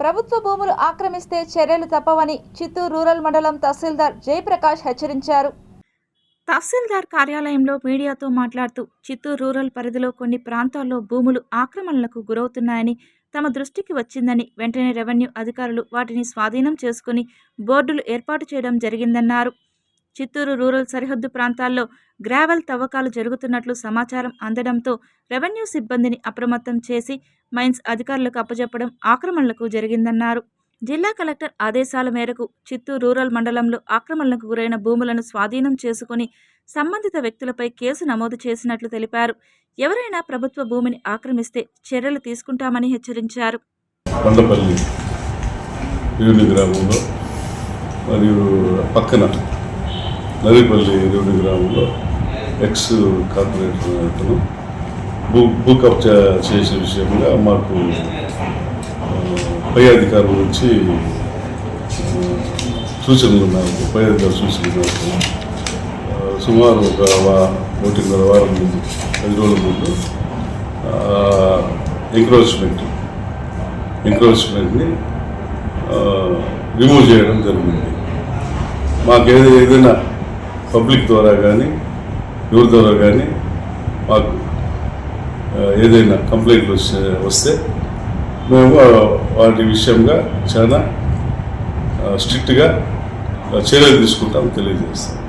ప్రభుత్వ భూములు ఆక్రమిస్తే చర్యలు తప్పవని చిత్తూరు రూరల్ మండలం తహసీల్దార్ జయప్రకాష్ హెచ్చరించారు. తహసీల్దార్ కార్యాలయంలో మీడియాతో మాట్లాడుతూ చిత్తూరు రూరల్ పరిధిలో కొన్ని ప్రాంతాల్లో భూములు ఆక్రమణలకు గురవుతున్నాయని తమ దృష్టికి వచ్చిందని వెంటనే రెవెన్యూ అధికారులు వాటిని స్వాధీనం చేసుకుని బోర్డులు ఏర్పాటు చేయడం జరిగిందన్నారు. చిత్తూరు రూరల్ సరిహద్దు ప్రాంతాల్లో గ్రావెల్ తవ్వకాలు జరుగుతున్నట్లు సమాచారం అందడంతో రెవెన్యూ సిబ్బందిని అప్రమత్తం చేసి మైన్స్ అధికారులకు అప్పజెప్పడం ఆక్రమణలకు జరిగిందన్నారు. జిల్లా కలెక్టర్ ఆదేశాల మేరకు చిత్తూరు రూరల్ మండలంలో ఆక్రమణలకు గురైన భూములను స్వాధీనం చేసుకుని సంబంధిత వ్యక్తులపై కేసు నమోదు చేసినట్లు తెలిపారు. ఎవరైనా ప్రభుత్వ భూమిని ఆక్రమిస్తే చర్యలు తీసుకుంటామని హెచ్చరించారు. కొండపల్లి రెవెన్యూ గ్రామంలో మరియు పక్కన నరిపల్లి రెవెన్యూ గ్రామంలో ఎక్స్ కార్పొరేటర్ అతను భూ కబ్జా చేసే విషయంగా మాకు పై అధికారుల నుంచి సూచనలు ఉన్నాయి. పై అధికారులు సూచనలు సుమారు ఒక 1.5 వారం ముందు 10 రోజుల ముందు ఎంక్రోచ్మెంట్ని రిమూవ్ చేయడం జరిగింది. మాకు ఏదైనా పబ్లిక్ ద్వారా కానీ ఎవరి ద్వారా కానీ మాకు ఏదైనా కంప్లైంట్లు వస్తే మేము వాటి విషయంగా చాలా స్ట్రిక్ట్గా చర్యలు తీసుకుంటాం తెలియజేస్తాం.